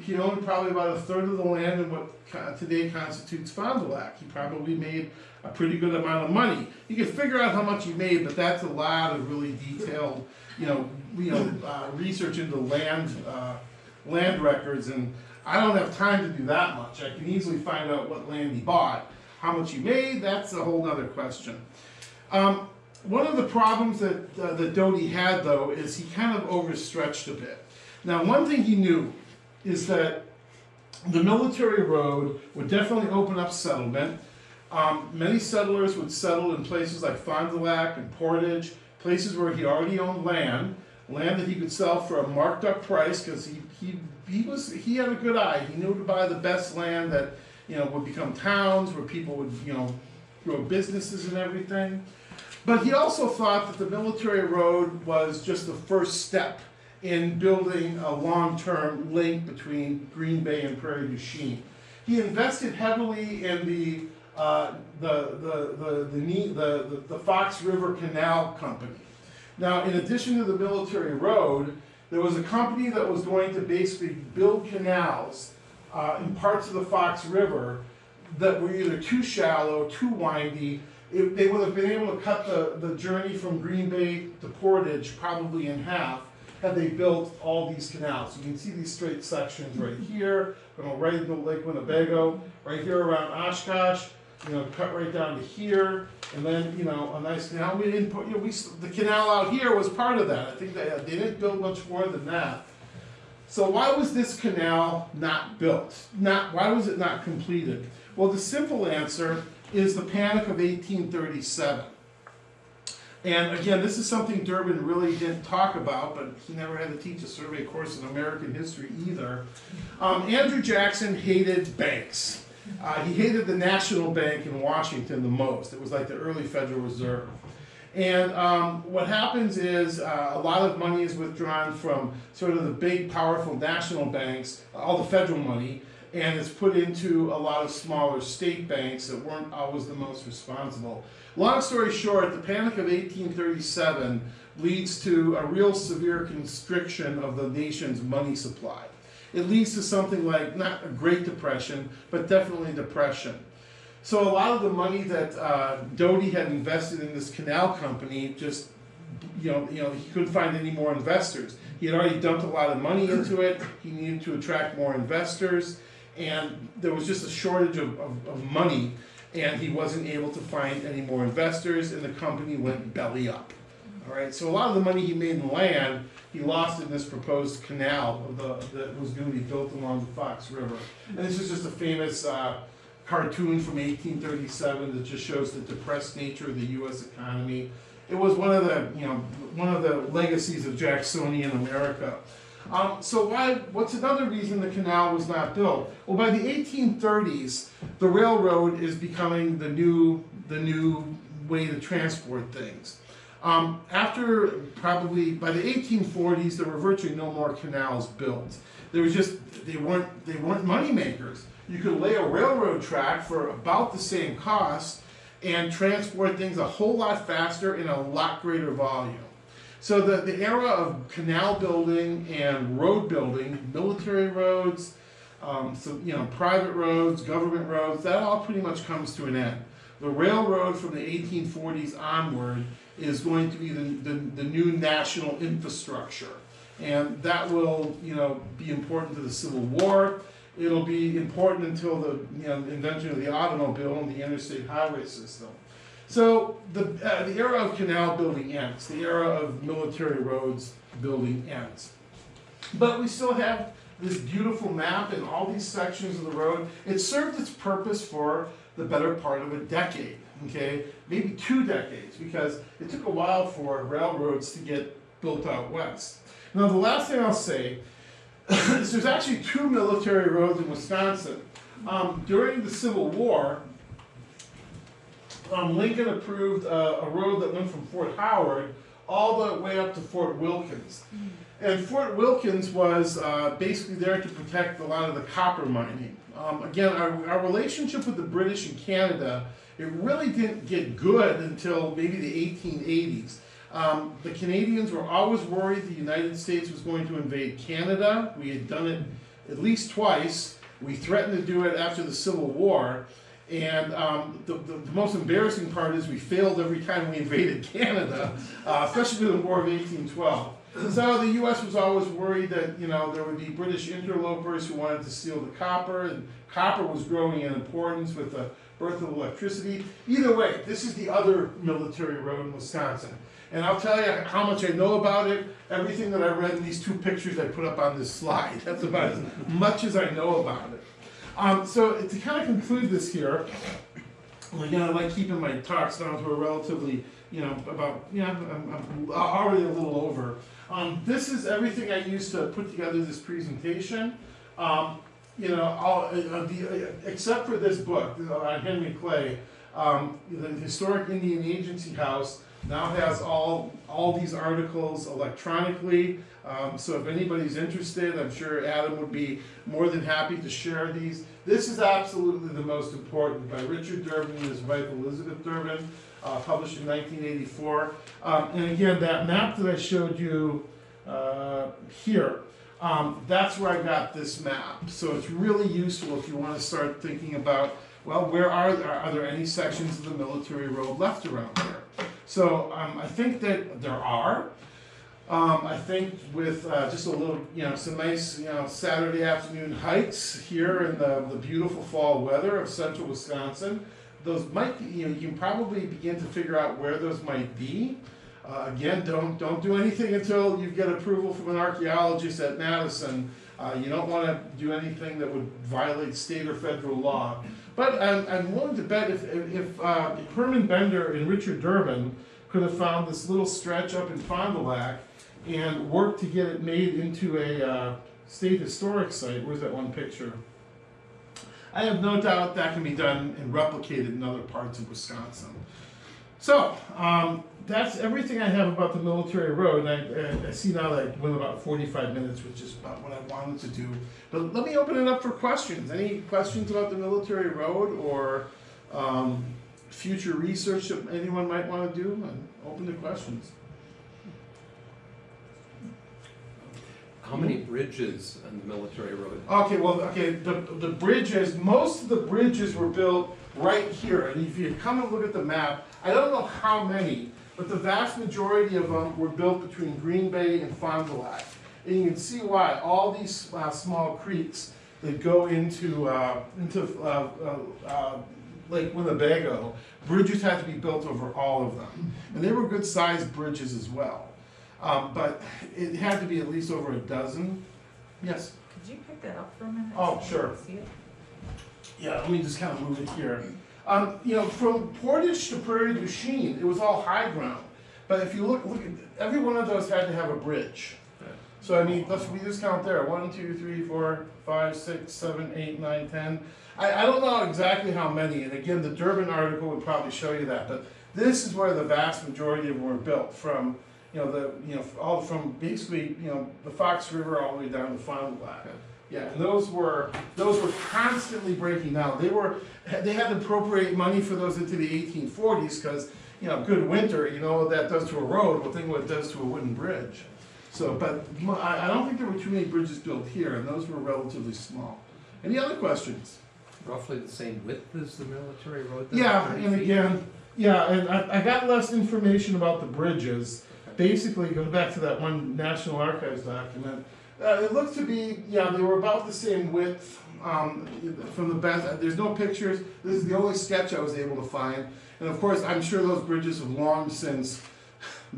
He owned probably about a third of the land in what today constitutes Fond du Lac. He probably made a pretty good amount of money. You can figure out how much he made, but that's a lot of really detailed, research into land records, and I don't have time to do that much. I can easily find out what land he bought. How much he made, that's a whole other question. One of the problems that Doty had, though, is he kind of overstretched a bit. Now, one thing he knew is that the military road would definitely open up settlement. Many settlers would settle in places like Fond du Lac and Portage, places where he already owned land that he could sell for a marked up price because he had a good eye. He knew to buy the best land that would become towns where people would grow businesses and everything. But he also thought that the military road was just the first step in building a long-term link between Green Bay and Prairie du Chien. He invested heavily in the the Fox River Canal Company. Now, in addition to the military road, there was a company that was going to basically build canals in parts of the Fox River that were either too shallow, too windy. They would have been able to cut the journey from Green Bay to Portage probably in half had they built all these canals. You can see these straight sections right here, going right into Lake Winnebago, right here around Oshkosh, cut right down to here, and then, a nice canal. We didn't put, the canal out here was part of that. I think they didn't build much more than that. So why was this canal not built? Why was it not completed? Well, the simple answer is the Panic of 1837. And again, this is something Durbin really didn't talk about, but he never had to teach a survey course in American history either. Andrew Jackson hated banks. He hated the National Bank in Washington the most. It was like the early Federal Reserve. And what happens is a lot of money is withdrawn from sort of the big, powerful national banks, all the federal money, and it's put into a lot of smaller state banks that weren't always the most responsible. Long story short, the Panic of 1837 leads to a real severe constriction of the nation's money supply. It leads to something like, not a Great Depression, but definitely depression. So a lot of the money that Doty had invested in this canal company just, he couldn't find any more investors. He had already dumped a lot of money into it. He needed to attract more investors. And there was just a shortage of money, and he wasn't able to find any more investors, and the company went belly up. All right, so a lot of the money he made in land, he lost in this proposed canal that was going to be built along the Fox River. And this is just a famous cartoon from 1837 that just shows the depressed nature of the U.S. economy. It was one of the legacies of Jacksonian America. So what's another reason the canal was not built? Well, by the 1830s, the railroad is becoming the new way to transport things. After probably by the 1840s, there were virtually no more canals built. They weren't money makers. You could lay a railroad track for about the same cost and transport things a whole lot faster in a lot greater volume. So the era of canal building and road building, military roads, private roads, government roads, that all pretty much comes to an end. The railroad from the 1840s onward is going to be the new national infrastructure. And that will, be important to the Civil War. It'll be important until the invention of the automobile and the interstate highway system. So the era of canal building ends. The era of military roads building ends. But we still have this beautiful map and all these sections of the road. It served its purpose for the better part of a decade, okay? Maybe 2 decades, because it took a while for railroads to get built out west. Now, the last thing I'll say is there's actually 2 military roads in Wisconsin. During the Civil War, Lincoln approved a road that went from Fort Howard all the way up to Fort Wilkins. And Fort Wilkins was basically there to protect a lot of the copper mining. Again, our relationship with the British and Canada, it really didn't get good until maybe the 1880s. The Canadians were always worried the United States was going to invade Canada. We had done it at least twice. We threatened to do it after the Civil War. And the most embarrassing part is we failed every time we invaded Canada, especially in the War of 1812. So the U.S. was always worried that there would be British interlopers who wanted to steal the copper, and copper was growing in importance with the birth of electricity. Either way, this is the other military road in Wisconsin. And I'll tell you how much I know about it, everything that I read in these 2 pictures I put up on this slide. That's about as much as I know about it. So to kind of conclude this here, again, I like keeping my talks down to a relatively, I'm already a little over. This is everything I used to put together this presentation. Except for this book on Henry Clay, the Historic Indian Agency House. now has all these articles electronically. So if anybody's interested, I'm sure Adam would be more than happy to share these. This is absolutely the most important, by Richard Durbin and his wife Elizabeth Durbin, published in 1984. And again, that map that I showed you here, that's where I got this map. So it's really useful if you want to start thinking about, well, where are there any sections of the military road left around here? So I think that there are. I think with just a little, some nice, Saturday afternoon hikes here in the beautiful fall weather of central Wisconsin, those might, you can probably begin to figure out where those might be. Again, don't do anything until you get approval from an archaeologist at Madison. You don't want to do anything that would violate state or federal law. But I'm willing to bet if Herman Bender and Richard Durbin could have found this little stretch up in Fond du Lac and worked to get it made into a state historic site. Where's that one picture? I have no doubt that can be done and replicated in other parts of Wisconsin. So, that's everything I have about the military road. And I see now that I went about 45 minutes, which is about what I wanted to do. But let me open it up for questions. Any questions about the military road or future research that anyone might want to do? I'm open to questions. How many bridges on the military road? Okay, the bridges, most of the bridges were built right here. And if you come and look at the map, I don't know how many, but the vast majority of them were built between Green Bay and Fond du Lac. And you can see why. All these small creeks that go into Lake Winnebago, bridges had to be built over all of them. And they were good sized bridges as well. But it had to be at least over a dozen. Yes? Could you pick that up for a minute? Oh, so I sure. can see it? Yeah, let me just kind of move it here. From Portage to Prairie du Chien, it was all high ground. But if you look at every one of those had to have a bridge. So I mean, we just count there. 1, 2, 3, 4, 5, 6, 7, 8, 9, 10. I don't know exactly how many, and again, the Durbin article would probably show you that. But this is where the vast majority of them were built from. All from basically, the Fox River all the way down to Fond du Lac. Yeah, and those were constantly breaking down. They had to appropriate money for those into the 1840s because, good winter, what that does to a road, well, think what it does to a wooden bridge. So, but I don't think there were too many bridges built here, and those were relatively small. Any other questions? Roughly the same width as the military road? Yeah, 30 and feet? again, and I got less information about the bridges. Basically, going back to that one National Archives document, it looks to be, they were about the same width from the best. There's no pictures. This is the only sketch I was able to find. And of course, I'm sure those bridges have long since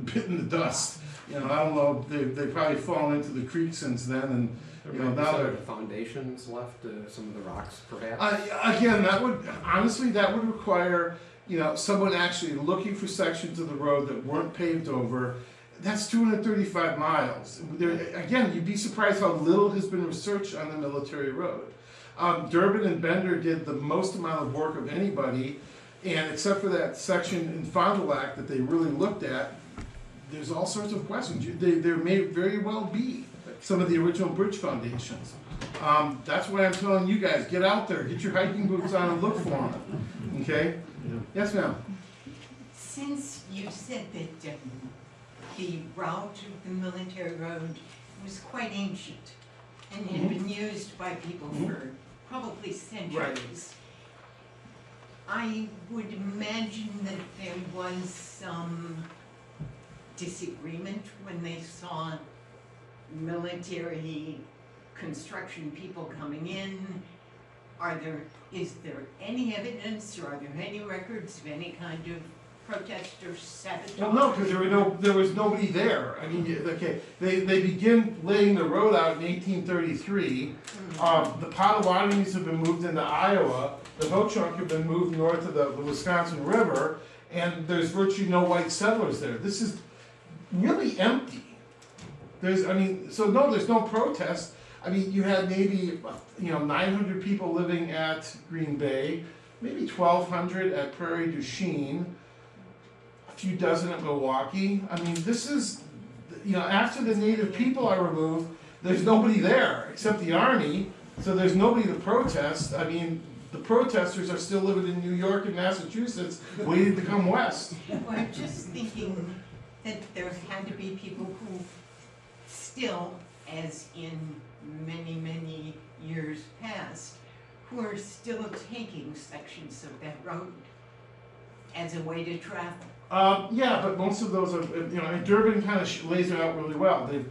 bitten the dust. I don't know, they've probably fallen into the creek since then. And There might be now some they're... of the foundations left, some of the rocks perhaps? Again, that would require, someone actually looking for sections of the road that weren't paved over. That's 235 miles. Again, you'd be surprised how little has been researched on the military road. Durbin and Bender did the most amount of work of anybody, and except for that section in Fond du Lac that they really looked at, there's all sorts of questions. There may very well be some of the original bridge foundations. That's why I'm telling you guys, get out there, get your hiking boots on and look for them. Okay? Yes, ma'am? Since you said that the route of the military road was quite ancient and had been used by people for probably centuries, I would imagine that there was some disagreement when they saw military construction people coming in. Is there any evidence, or are there any records of any kind of protest or sabotage? Well, no, because there was nobody there. I mean, okay, they begin laying the road out in 1833. The Potawatomis have been moved into Iowa. The Ho-Chunk have been moved north of the Wisconsin River, and there's virtually no white settlers there. This is really empty. There's no protest. I mean, you had maybe 900 people living at Green Bay, maybe 1,200 at Prairie du Chien, few dozen at Milwaukee. I mean, this is, after the native people are removed, there's nobody there except the army, so there's nobody to protest. I mean, the protesters are still living in New York and Massachusetts, waiting to come west. Well, I'm just thinking that there had to be people who still, as in many, many years past, who are still taking sections of that road as a way to travel. Yeah, but most of those are, and Durban kind of lays it out really well. Yeah.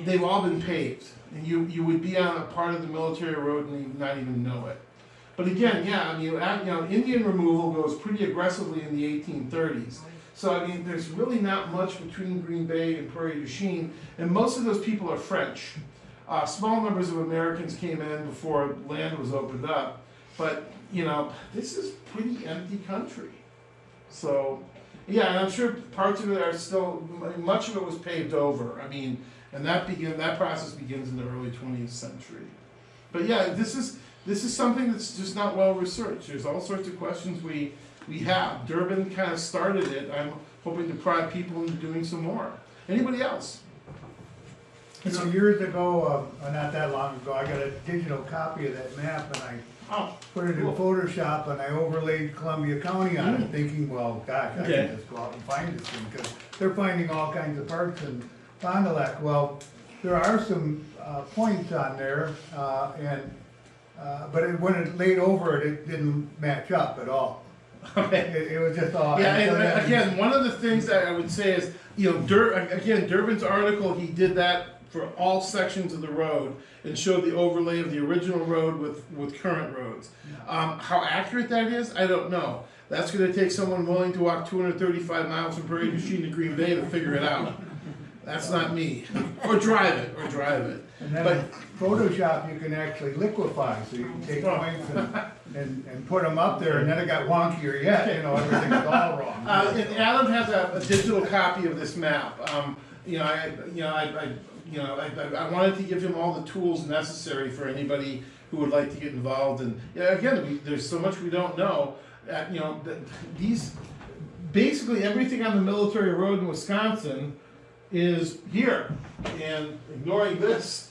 They've all been paved, and you would be on a part of the military road and you not even know it. But again, yeah, I mean, Indian removal goes pretty aggressively in the 1830s. So I mean, there's really not much between Green Bay and Prairie du Chien, and most of those people are French. Small numbers of Americans came in before land was opened up, but this is pretty empty country. So, yeah, and I'm sure parts of it are still, much of it was paved over. I mean, and that process begins in the early 20th century. But yeah, this is something that's just not well researched. There's all sorts of questions we have. Durban kind of started it. I'm hoping to prod people into doing some more. Anybody else? Years ago, not that long ago, I got a digital copy of that map and I put it in Photoshop and I overlaid Columbia County on it, thinking, well, gosh, I Okay. can just go out and find this thing, because they're finding all kinds of parts in Fond du Lac. Well, there are some points on there, but when it laid over it, it didn't match up at all. Okay. It was just all. Yeah, and again, one of the things that I would say is, Durbin's article, he did that for all sections of the road and showed the overlay of the original road with current roads. How accurate that is, I don't know. That's gonna take someone willing to walk 235 miles from Prairie du Chien to Green Bay to figure it out. That's not me. Or drive it. And then But- in Photoshop, you can actually liquefy, so you can take points and put them up there, and then it got wonkier yet, everything's all wrong. And Adam has a digital copy of this map. I wanted to give him all the tools necessary for anybody who would like to get involved. And again, there's so much we don't know. Basically everything on the military road in Wisconsin is here. And ignoring this,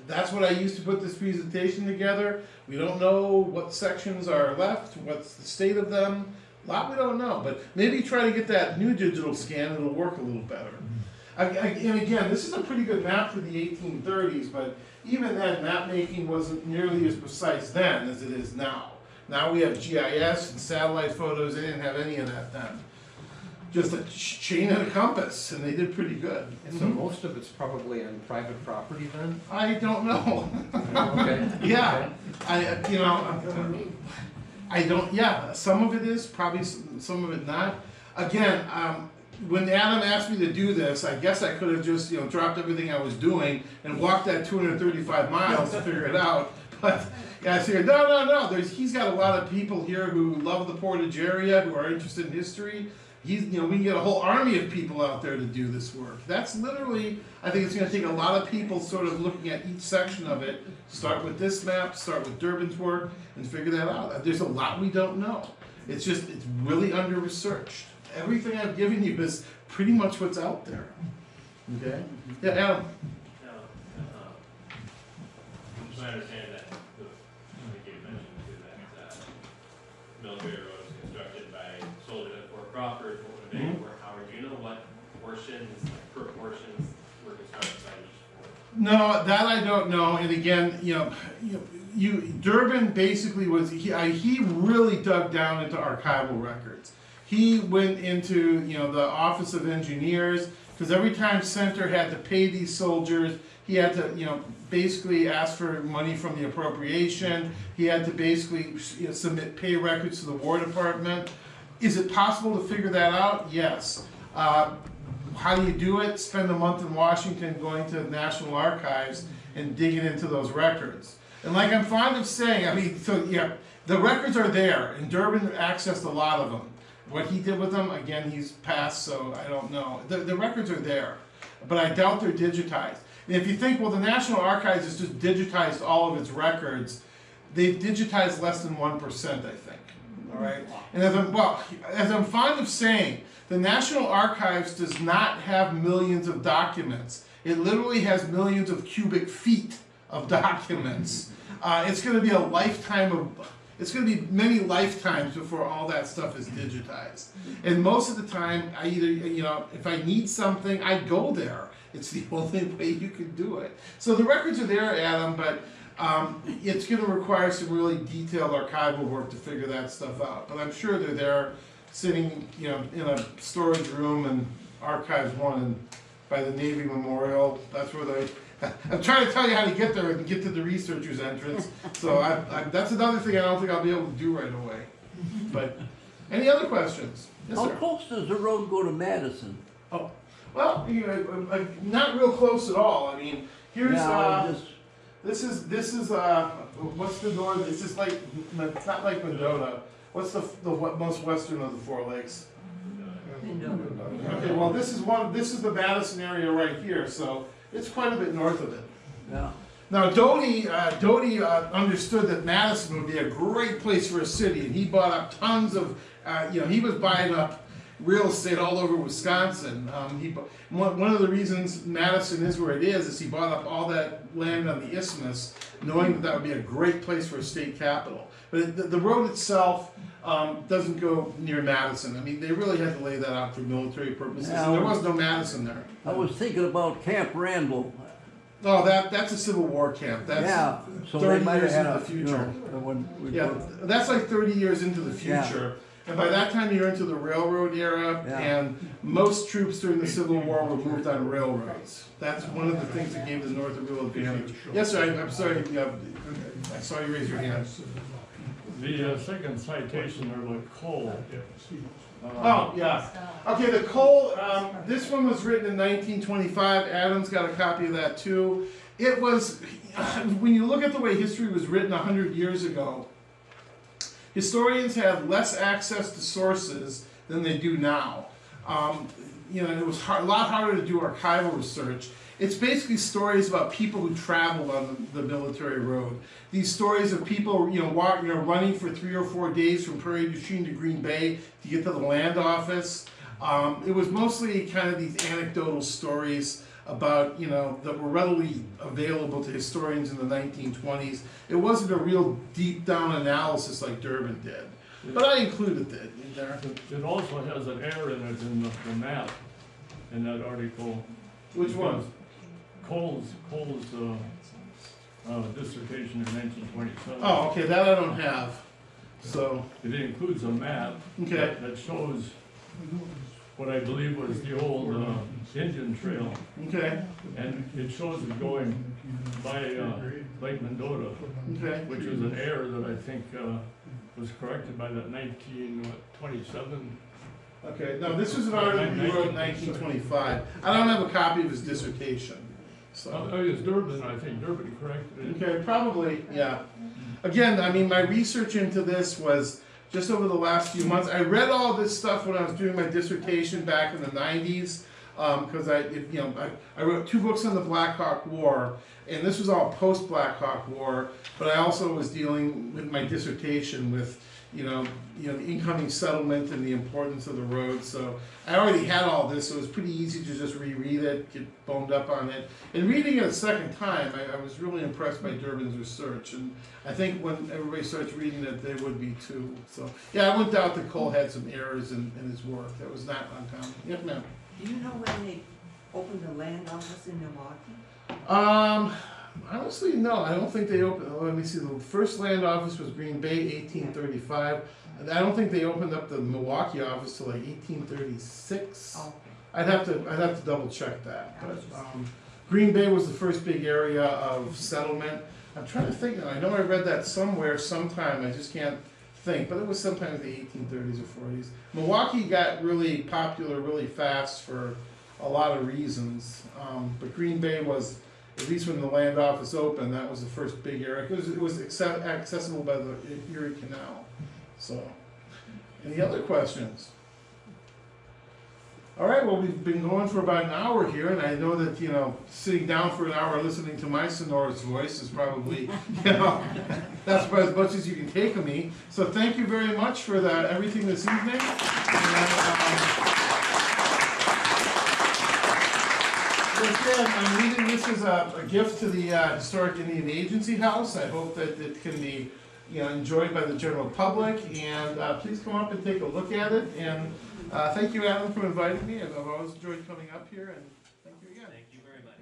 that's what I used to put this presentation together. We don't know what sections are left, what's the state of them. A lot we don't know, but maybe try to get that new digital scan, it'll work a little better. And again, this is a pretty good map for the 1830s, but even then, map making wasn't nearly as precise then as it is now. Now we have GIS and satellite photos, they didn't have any of that then. Just a chain and a compass, and they did pretty good. So most of it's probably on private property then? I don't know. Okay. Yeah, I don't, yeah, some of it is, probably some of it not. Again, when Adam asked me to do this, I guess I could have just, dropped everything I was doing and walked that 235 miles to figure it out. But yeah, I figured, no, he's got a lot of people here who love the Portage area, who are interested in history. We can get a whole army of people out there to do this work. That's literally, I think it's gonna take a lot of people sort of looking at each section of it, start with this map, start with Durbin's work, and figure that out. There's a lot we don't know. It's really under-researched. Everything I've given you is pretty much what's out there. Okay? Yeah, Adam? So I understand that, I think you mentioned too, that military road was constructed by soldiers at Fort Crawford, Fort Winnebago, Fort Howard. Do you know what proportions were constructed by each fort? No, that I don't know. And again, Durbin basically was, he really dug down into archival records. He went into, the Office of Engineers, because every time Center had to pay these soldiers, he had to, basically ask for money from the appropriation. He had to basically submit pay records to the War Department. Is it possible to figure that out? Yes. How do you do it? Spend a month in Washington going to the National Archives and digging into those records. And like I'm fond of saying, the records are there, and Durbin accessed a lot of them. What he did with them, again, he's passed, so I don't know. The records are there, but I doubt they're digitized. And if you think, well, the National Archives has just digitized all of its records, they've digitized less than 1%, I think. all right? And as I'm fond of saying, the National Archives does not have millions of documents. It literally has millions of cubic feet of documents. It's going to be a lifetime of, it's going to be many lifetimes before all that stuff is digitized. And most of the time, I either, you know, if I need something, I go there. It's the only way you can do it. So the records are there, Adam, but it's going to require some really detailed archival work to figure that stuff out. But I'm sure they're there, sitting, you know, in a storage room in Archives 1 and by the Navy Memorial. That's where they. I'm trying to tell you how to get there and get to the researcher's entrance. So that's another thing I don't think I'll be able to do right away. But any other questions? Yes, How sir. close does the road go to Madison? Oh, well, you know, not real close at all. I mean, here's this is what's the north? It's just like it's not like Mendota. What's the most western of the Four Lakes? Okay, well this is the Madison area right here, so it's quite a bit north of it. Yeah. Now Doty understood that Madison would be a great place for a city, and he bought up tons of, he was buying up real estate all over Wisconsin. One of the reasons Madison is where it is he bought up all that land on the isthmus, knowing that that would be a great place for a state capital. But the road itself doesn't go near Madison. I mean, they really had to lay that out for military purposes, and there was no Madison there. I was thinking about Camp Randall. Oh, that's a Civil War camp. That's Yeah, so 30 they might have years had into a, the future. Yeah, Yeah. that's like 30 years into the Yeah. future. And by that time, you're into the railroad era, Yeah. and most troops during the Civil War were moved on railroads. That's one of the things that gave the North a real advantage. Yes, sir, I'm sorry, I saw you raise your hand. The second citation are like coal. Oh, yeah. Okay, the coal, this one was written in 1925. Adam's got a copy of that too. It was, when you look at the way history was written 100 years ago, historians had less access to sources than they do now. It was a lot harder to do archival research. It's basically stories about people who traveled on the military road. These stories of people, running for 3 or 4 days from Prairie du Chien to Green Bay to get to the land office. It was mostly kind of these anecdotal stories about, that were readily available to historians in the 1920s. It wasn't a real deep down analysis like Durbin did. But I included it in there. It also has an error in it in the map in that article. Which one? Cole's dissertation in 1927. Oh, okay, that I don't have. So, It includes a map okay, that shows what I believe was the old Indian Trail, okay, and it shows it going by Lake Mendota, okay. which is an error that I think was corrected by that 1927. Okay, now this was an article he wrote in 1925. I don't have a copy of his dissertation. So, It's Durbin, I think Durbin corrected it. okay, probably, yeah. Again, I mean, my research into this was just over the last few months. I read all this stuff when I was doing my dissertation back in the 90s, because I wrote 2 books on the Black Hawk War, and this was all post-Black Hawk War, but I also was dealing with my dissertation with the incoming settlement and the importance of the road. So I already had all this, so it was pretty easy to just reread it, get boned up on it. And reading it a second time, I was really impressed by Durbin's research. And I think when everybody starts reading it, they would be too. So yeah, I wouldn't doubt that Cole had some errors in his work. That was not uncommon. Yes, ma'am. Do you know when they opened the land office in Milwaukee? Honestly, no, I don't think they opened. Let me see. The first land office was Green Bay, 1835. I don't think they opened up the Milwaukee office till like 1836. Oh, okay. I'd have to double check that. But Green Bay was the first big area of settlement. I'm trying to think now. I know I read that somewhere, sometime. I just can't think. But it was sometime in the 1830s or 40s. Milwaukee got really popular really fast for a lot of reasons. But Green Bay was, at least when the land office opened, that was the first big area. It was accessible by the Erie Canal. So, any other questions? All right, well, we've been going for about an hour here, and I know that, sitting down for an hour listening to my sonorous voice is probably, that's about as much as you can take of me. So thank you very much for everything this evening. Again, I'm reading this as a gift to the Historic Indian Agency House. I hope that it can be, enjoyed by the general public, and please come up and take a look at it. And thank you, Alan, for inviting me. I've always enjoyed coming up here, and thank you again. Thank you very much.